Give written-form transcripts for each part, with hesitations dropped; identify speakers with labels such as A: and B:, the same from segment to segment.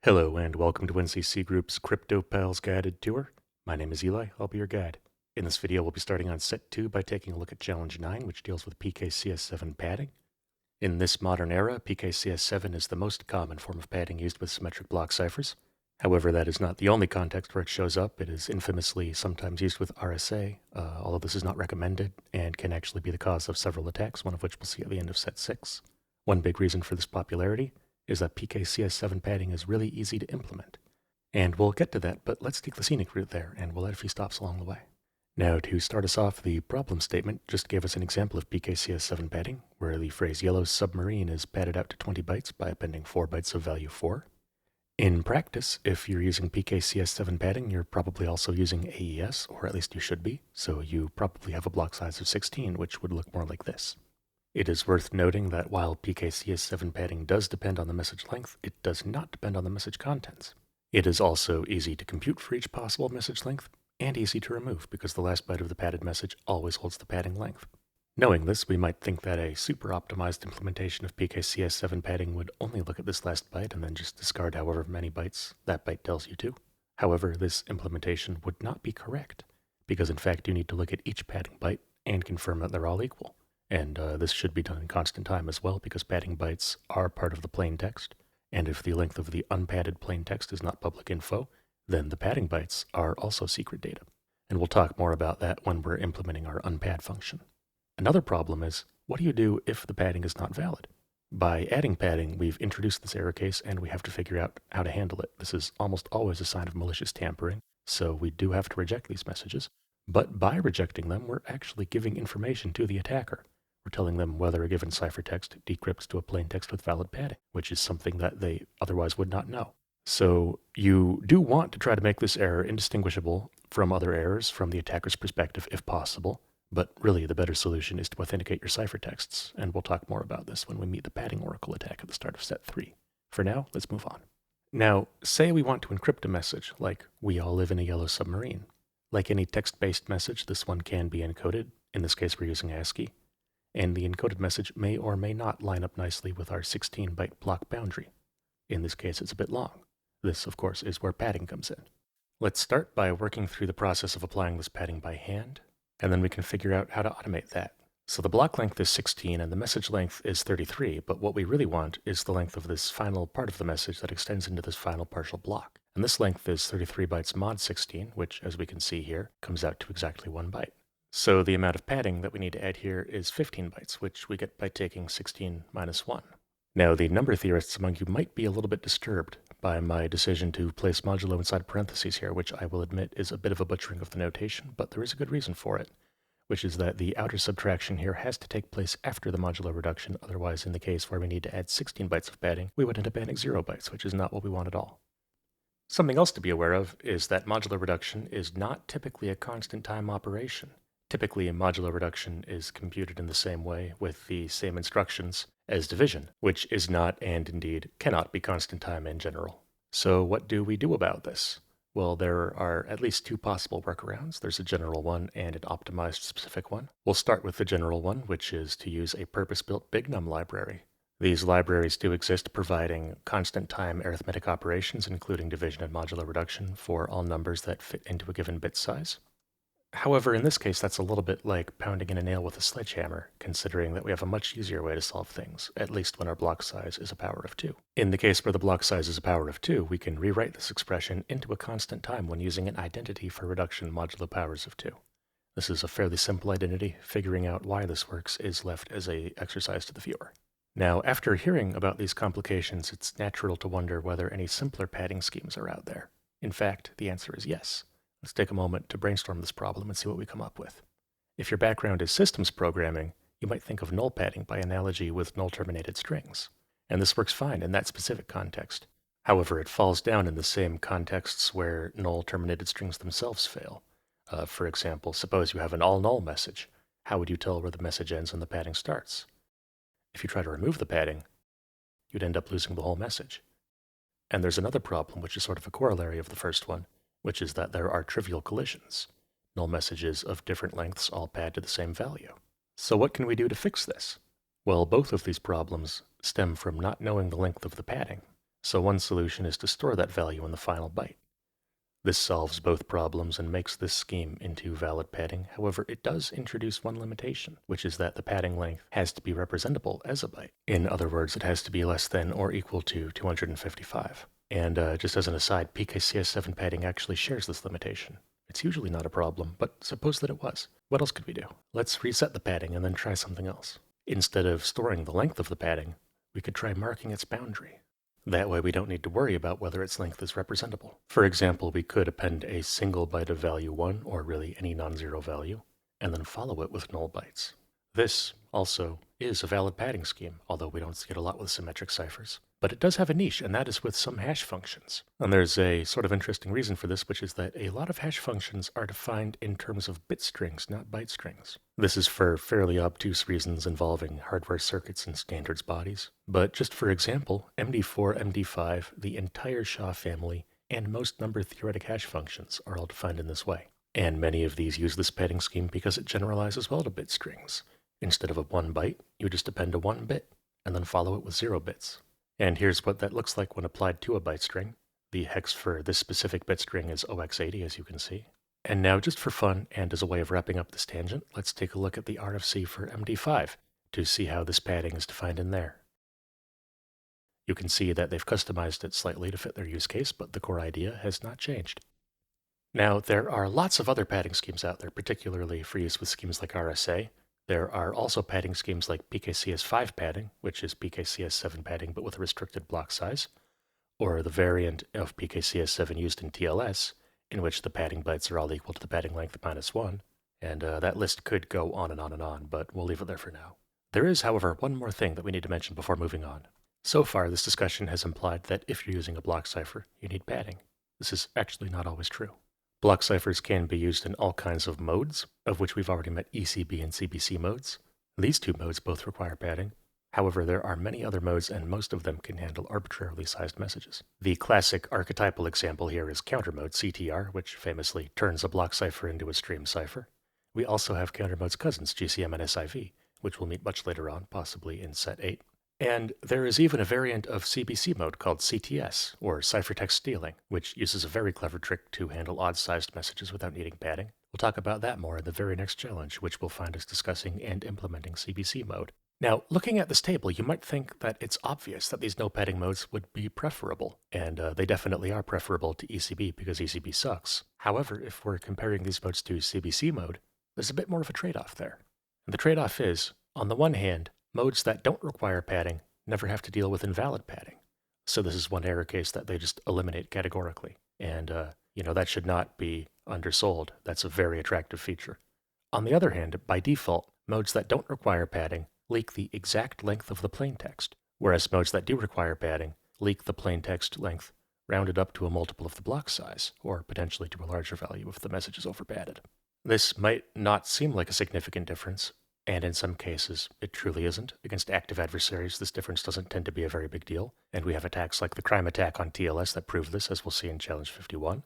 A: Hello and welcome to NCC Group's Cryptopals guided tour. My name is Eli, I'll be your guide. In this video we'll be starting on set 2 by taking a look at challenge 9, which deals with PKCS-7 padding. In this modern era, PKCS-7 is the most common form of padding used with symmetric block ciphers. However, that is not the only context where it shows up. It is infamously sometimes used with RSA, although this is not recommended and can actually be the cause of several attacks, one of which we'll see at the end of set 6. One big reason for this popularity is that PKCS-7 padding is really easy to implement. And we'll get to that, but let's take the scenic route there, and we'll add a few stops along the way. Now, to start us off, the problem statement just gave us an example of PKCS-7 padding, where the phrase yellow submarine is padded out to 20 bytes by appending 4 bytes of value 4. In practice, if you're using PKCS-7 padding, you're probably also using AES, or at least you should be, so you probably have a block size of 16, which would look more like this. It is worth noting that while PKCS-7 padding does depend on the message length, it does not depend on the message contents. It is also easy to compute for each possible message length, and easy to remove because the last byte of the padded message always holds the padding length. Knowing this, we might think that a super optimized implementation of PKCS-7 padding would only look at this last byte and then just discard however many bytes that byte tells you to. However, this implementation would not be correct, because in fact you need to look at each padding byte and confirm that they're all equal. And this should be done in constant time as well, because padding bytes are part of the plaintext, and if the length of the unpadded plaintext is not public info, then the padding bytes are also secret data. And we'll talk more about that when we're implementing our unpad function. Another problem is, what do you do if the padding is not valid? By adding padding, we've introduced this error case, and we have to figure out how to handle it. This is almost always a sign of malicious tampering, so we do have to reject these messages. But by rejecting them, we're actually giving information to the attacker. We're telling them whether a given ciphertext decrypts to a plaintext with valid padding, which is something that they otherwise would not know. So you do want to try to make this error indistinguishable from other errors from the attacker's perspective if possible, but really the better solution is to authenticate your ciphertexts, and we'll talk more about this when we meet the padding oracle attack at the start of set 3. For now, let's move on. Now, say we want to encrypt a message, like "we all live in a yellow submarine." Like any text-based message, this one can be encoded. In this case, we're using ASCII. And the encoded message may or may not line up nicely with our 16-byte block boundary. In this case, it's a bit long. This, of course, is where padding comes in. Let's start by working through the process of applying this padding by hand, and then we can figure out how to automate that. So the block length is 16 and the message length is 33, but what we really want is the length of this final part of the message that extends into this final partial block. And this length is 33 bytes mod 16, which, as we can see here, comes out to exactly 1 byte. So the amount of padding that we need to add here is 15 bytes, which we get by taking 16 minus 1. Now, the number theorists among you might be a little bit disturbed by my decision to place modulo inside parentheses here, which I will admit is a bit of a butchering of the notation, but there is a good reason for it, which is that the outer subtraction here has to take place after the modulo reduction. Otherwise, in the case where we need to add 16 bytes of padding, we would end up adding 0 bytes, which is not what we want at all. Something else to be aware of is that modulo reduction is not typically a constant time operation. Typically, modulo reduction is computed in the same way with the same instructions as division, which is not and indeed cannot be constant time in general. So what do we do about this? Well, there are at least 2 possible workarounds. There's a general one and an optimized specific one. We'll start with the general one, which is to use a purpose-built bignum library. These libraries do exist, providing constant time arithmetic operations, including division and modulo reduction, for all numbers that fit into a given bit size. However, in this case, that's a little bit like pounding in a nail with a sledgehammer, considering that we have a much easier way to solve things, at least when our block size is a power of 2. In the case where the block size is a power of 2, we can rewrite this expression into a constant time when using an identity for reduction modulo powers of 2. This is a fairly simple identity. Figuring out why this works is left as an exercise to the viewer. Now, after hearing about these complications, it's natural to wonder whether any simpler padding schemes are out there. In fact, the answer is yes. Let's take a moment to brainstorm this problem and see what we come up with. If your background is systems programming, you might think of null padding by analogy with null-terminated strings. And this works fine in that specific context. However, it falls down in the same contexts where null-terminated strings themselves fail. For example, suppose you have an all-null message. How would you tell where the message ends and the padding starts? If you try to remove the padding, you'd end up losing the whole message. And there's another problem, which is sort of a corollary of the first one, which is that there are trivial collisions. Null messages of different lengths all pad to the same value. So what can we do to fix this? Well, both of these problems stem from not knowing the length of the padding. So one solution is to store that value in the final byte. This solves both problems and makes this scheme into valid padding. However, it does introduce one limitation, which is that the padding length has to be representable as a byte. In other words, it has to be less than or equal to 255. And just as an aside, PKCS7 padding actually shares this limitation. It's usually not a problem, but suppose that it was. What else could we do? Let's reset the padding and then try something else. Instead of storing the length of the padding, we could try marking its boundary. That way we don't need to worry about whether its length is representable. For example, we could append a single byte of value 1, or really any non-zero value, and then follow it with null bytes. This also is a valid padding scheme, although we don't see it a lot with symmetric ciphers. But it does have a niche, and that is with some hash functions. And there's a sort of interesting reason for this, which is that a lot of hash functions are defined in terms of bit strings, not byte strings. This is for fairly obtuse reasons involving hardware circuits and standards bodies. But just for example, MD4, MD5, the entire SHA family, and most number theoretic hash functions are all defined in this way. And many of these use this padding scheme because it generalizes well to bit strings. Instead of a 1 byte, you just append a 1 bit, and then follow it with 0 bits. And here's what that looks like when applied to a byte string. The hex for this specific bit string is 0x80, as you can see. And now, just for fun, and as a way of wrapping up this tangent, let's take a look at the RFC for MD5 to see how this padding is defined in there. You can see that they've customized it slightly to fit their use case, but the core idea has not changed. Now, there are lots of other padding schemes out there, particularly for use with schemes like RSA. There are also padding schemes like PKCS5 padding, which is PKCS7 padding but with a restricted block size, or the variant of PKCS7 used in TLS, in which the padding bytes are all equal to the padding length -1, and that list could go on and on and on, but we'll leave it there for now. There is, however, one more thing that we need to mention before moving on. So far, this discussion has implied that if you're using a block cipher, you need padding. This is actually not always true. Block ciphers can be used in all kinds of modes, of which we've already met ECB and CBC modes. These two modes both require padding. However, there are many other modes, and most of them can handle arbitrarily sized messages. The classic archetypal example here is counter mode CTR, which famously turns a block cipher into a stream cipher. We also have counter mode's cousins, GCM and SIV, which we'll meet much later on, possibly in set 8. And there is even a variant of CBC mode called CTS, or ciphertext stealing, which uses a very clever trick to handle odd-sized messages without needing padding. We'll talk about that more in the very next challenge, which will find us discussing and implementing CBC mode. Now, looking at this table, you might think that it's obvious that these no padding modes would be preferable, and they definitely are preferable to ECB because ECB sucks. However, if we're comparing these modes to CBC mode, there's a bit more of a trade-off there. And the trade-off is, on the one hand, modes that don't require padding never have to deal with invalid padding. So this is one error case that they just eliminate categorically. And, that should not be undersold. That's a very attractive feature. On the other hand, by default, modes that don't require padding leak the exact length of the plaintext, whereas modes that do require padding leak the plaintext length rounded up to a multiple of the block size, or potentially to a larger value if the message is over-padded. This might not seem like a significant difference, and in some cases, it truly isn't. Against active adversaries, this difference doesn't tend to be a very big deal, and we have attacks like the crime attack on TLS that prove this, as we'll see in Challenge 51.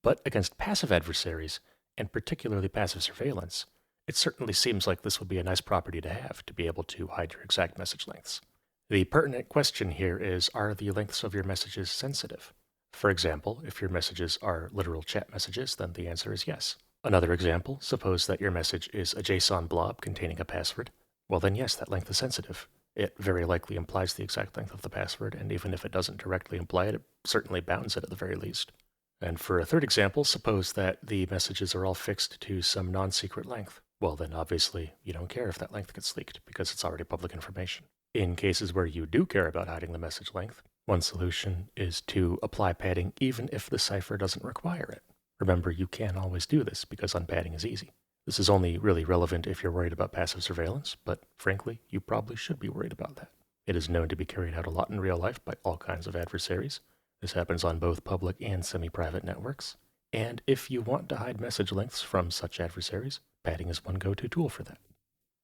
A: But against passive adversaries, and particularly passive surveillance, it certainly seems like this would be a nice property to have, to be able to hide your exact message lengths. The pertinent question here is, are the lengths of your messages sensitive? For example, if your messages are literal chat messages, then the answer is yes. Another example, suppose that your message is a JSON blob containing a password. Well then yes, that length is sensitive. It very likely implies the exact length of the password, and even if it doesn't directly imply it, it certainly bounds it at the very least. And for a third example, suppose that the messages are all fixed to some non-secret length. Well then obviously you don't care if that length gets leaked, because it's already public information. In cases where you do care about hiding the message length, one solution is to apply padding even if the cipher doesn't require it. Remember, you can always do this because unpadding is easy. This is only really relevant if you're worried about passive surveillance, but frankly, you probably should be worried about that. It is known to be carried out a lot in real life by all kinds of adversaries. This happens on both public and semi-private networks. And if you want to hide message lengths from such adversaries, padding is one go-to tool for that.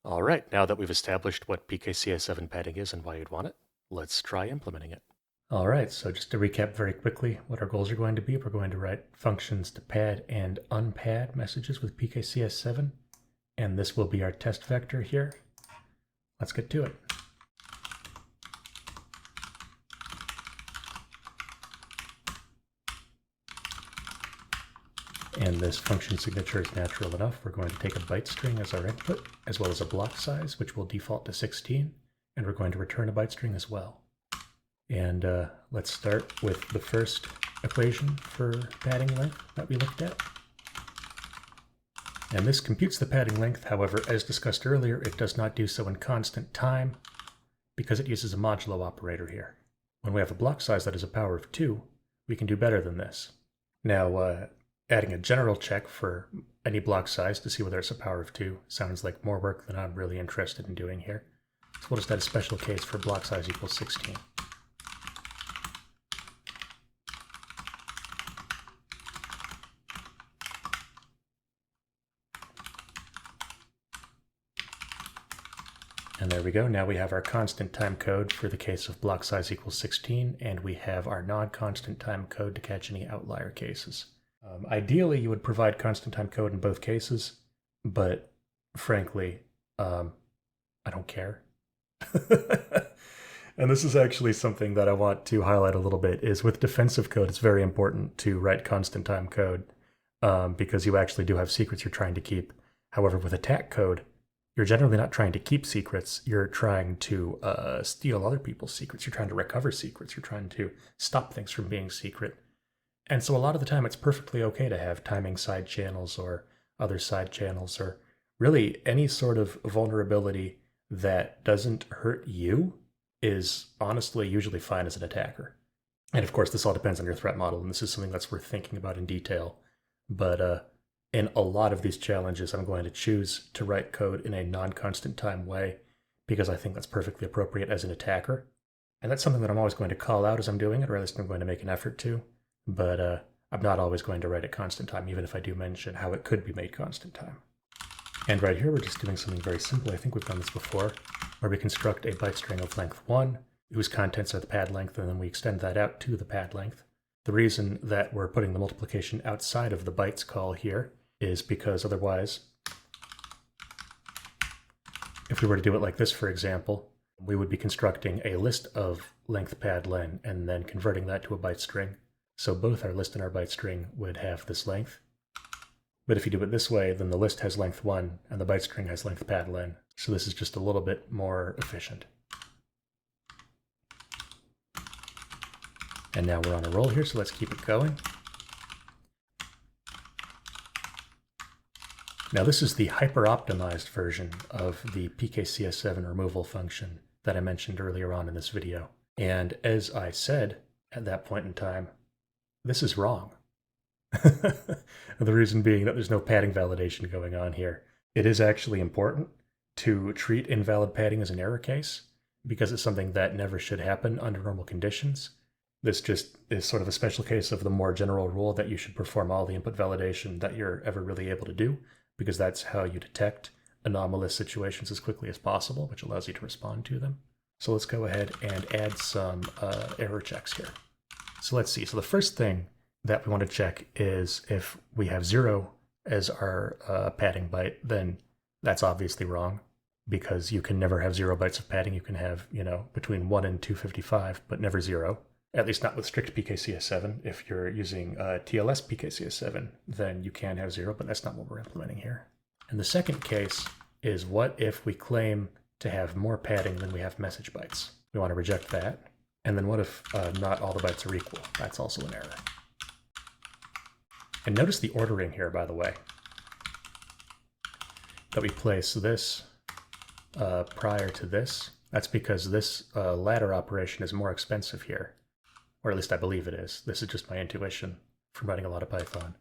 A: All right, now that we've established what PKCS7 padding is and why you'd want it, let's try implementing it. All right, so just to recap very quickly what our goals are going to be, we're going to write functions to pad and unpad messages with PKCS7, and this will be our test vector here. Let's get to it. and this function signature is natural enough. We're going to take a byte string as our input, as well as a block size, which will default to 16, and we're going to return a byte string as well. And let's start with the first equation for padding length that we looked at. And this computes the padding length. However, as discussed earlier, it does not do so in constant time because it uses a modulo operator here. When we have a block size that is a power of 2, we can do better than this. Now, adding a general check for any block size to see whether it's a power of 2 sounds like more work than I'm really interested in doing here. So we'll just add a special case for block size equals 16. And there we go. Now we have our constant time code for the case of block size equals 16, and we have our non-constant time code to catch any outlier cases. Ideally, you would provide constant time code in both cases, but frankly, I don't care. And this is actually something that I want to highlight a little bit, is with defensive code, it's very important to write constant time code because you actually do have secrets you're trying to keep. However, with attack code, you're generally not trying to keep secrets. You're trying to steal other people's secrets. You're trying to recover secrets. You're trying to stop things from being secret. And so a lot of the time, it's perfectly okay to have timing side channels or other side channels or really any sort of vulnerability that doesn't hurt you is honestly usually fine as an attacker. And of course, this all depends on your threat model, and this is something that's worth thinking about in detail. But in a lot of these challenges, I'm going to choose to write code in a non-constant time way because I think that's perfectly appropriate as an attacker. And that's something that I'm always going to call out as I'm doing it, or at least I'm going to make an effort to. But I'm not always going to write it constant time, even if I do mention how it could be made constant time. And right here, we're just doing something very simple. I think we've done this before, where we construct a byte string of length 1, whose contents are the pad length, and then we extend that out to the pad length. The reason that we're putting the multiplication outside of the bytes call here is because otherwise, if we were to do it like this, for example, we would be constructing a list of length pad len and then converting that to a byte string. So both our list and our byte string would have this length. But if you do it this way, then the list has length 1 and the byte string has length pad len. So this is just a little bit more efficient. And now we're on a roll here, so let's keep it going. Now this is the hyper-optimized version of the PKCS7 removal function that I mentioned earlier on in this video. And as I said at that point in time, this is wrong. The reason being that there's no padding validation going on here. It is actually important to treat invalid padding as an error case because it's something that never should happen under normal conditions. This just is sort of a special case of the more general rule that you should perform all the input validation that you're ever really able to do, because that's how you detect anomalous situations as quickly as possible, which allows you to respond to them. So let's go ahead and add some error checks here. So let's see. So the first thing that we want to check is if we have 0 as our padding byte, then that's obviously wrong, because you can never have 0 bytes of padding. You can have, between 1 and 255, but never 0. At least not with strict PKCS7. If you're using TLS PKCS7, then you can have 0, but that's not what we're implementing here. And the second case is, what if we claim to have more padding than we have message bytes? We want to reject that. And then what if not all the bytes are equal? That's also an error. And notice the ordering here, by the way, that we place this prior to this. That's because this ladder operation is more expensive here. Or at least I believe it is. This is just my intuition from writing a lot of Python.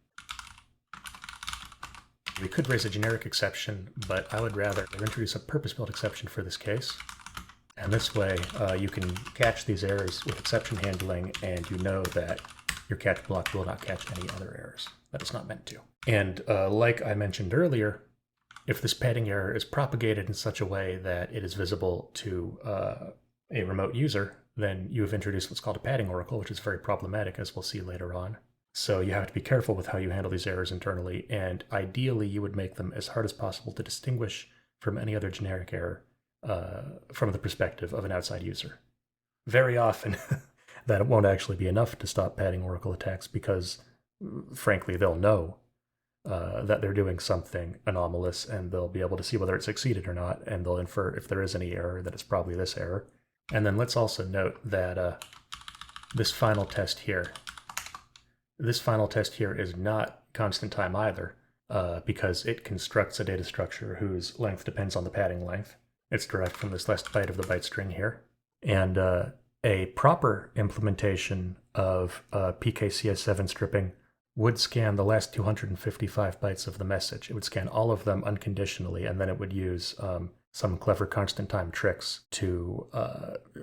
A: We could raise a generic exception, but I would rather introduce a purpose-built exception for this case. And this way, you can catch these errors with exception handling, and you know that your catch block will not catch any other errors that it's not meant to. And like I mentioned earlier, if this padding error is propagated in such a way that it is visible to a remote user, then you have introduced what's called a padding oracle, which is very problematic, as we'll see later on. So you have to be careful with how you handle these errors internally, and ideally you would make them as hard as possible to distinguish from any other generic error from the perspective of an outside user. Very often, that won't actually be enough to stop padding oracle attacks because, frankly, they'll know that they're doing something anomalous, and they'll be able to see whether it succeeded or not, and they'll infer if there is any error that it's probably this error. And then let's also note that this final test here is not constant time either, because it constructs a data structure whose length depends on the padding length. It's derived from this last byte of the byte string here. And a proper implementation of PKCS7 stripping would scan the last 255 bytes of the message. It would scan all of them unconditionally, and then it would use some clever constant time tricks to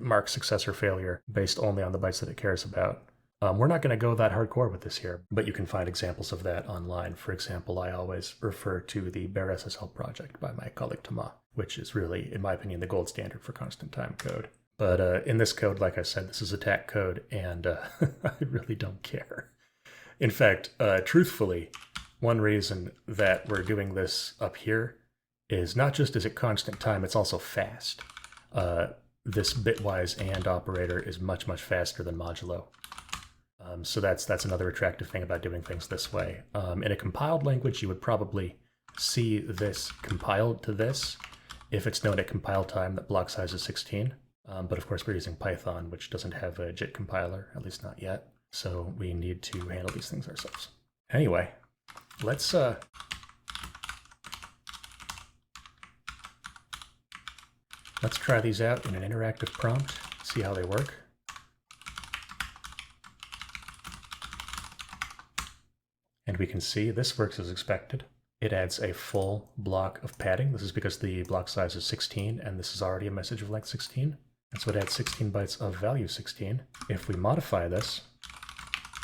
A: mark success or failure based only on the bytes that it cares about. We're not going to go that hardcore with this here, but you can find examples of that online. For example, I always refer to the Bare SSL project by my colleague Thomas, which is really, in my opinion, the gold standard for constant time code. But in this code, like I said, this is attack code, and I really don't care. In fact, truthfully, one reason that we're doing this up here is not just is it constant time, it's also fast. This bitwise AND operator is much, much faster than modulo. So that's another attractive thing about doing things this way. In a compiled language, you would probably see this compiled to this if it's known at compile time that block size is 16. But of course, we're using Python, which doesn't have a JIT compiler, at least not yet. So we need to handle these things ourselves. Anyway, let's try these out in an interactive prompt, see how they work. And we can see this works as expected. It adds a full block of padding. This is because the block size is 16, and this is already a message of length 16. And so it adds 16 bytes of value 16. If we modify this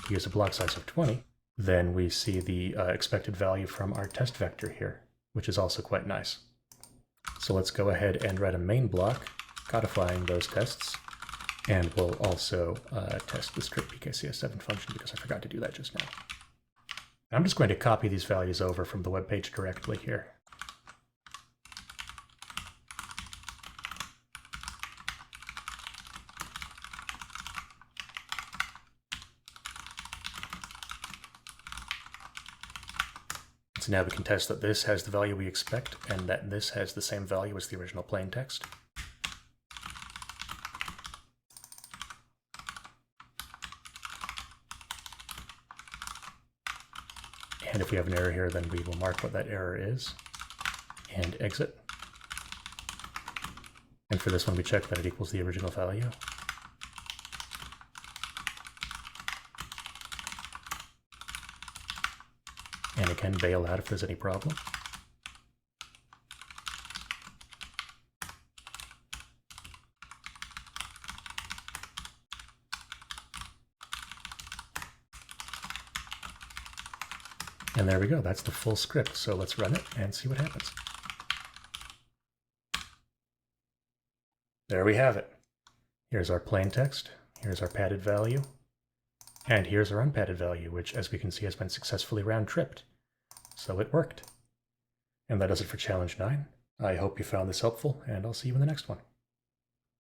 A: to use a block size of 20, then we see the expected value from our test vector here, which is also quite nice. So let's go ahead and write a main block codifying those tests. And we'll also test the strict PKCS7 function because I forgot to do that just now. I'm just going to copy these values over from the web page directly here. So now we can test that this has the value we expect and that this has the same value as the original plaintext. And if we have an error here, then we will mark what that error is and exit. And for this one, we check that it equals the original value. And it can bail out if there's any problem. And there we go, that's the full script. So let's run it and see what happens. There we have it. Here's our plain text, here's our padded value, and here's our unpadded value, which as we can see has been successfully round-tripped. So it worked. And that does it for challenge 9. I hope you found this helpful, and I'll see you in the next one.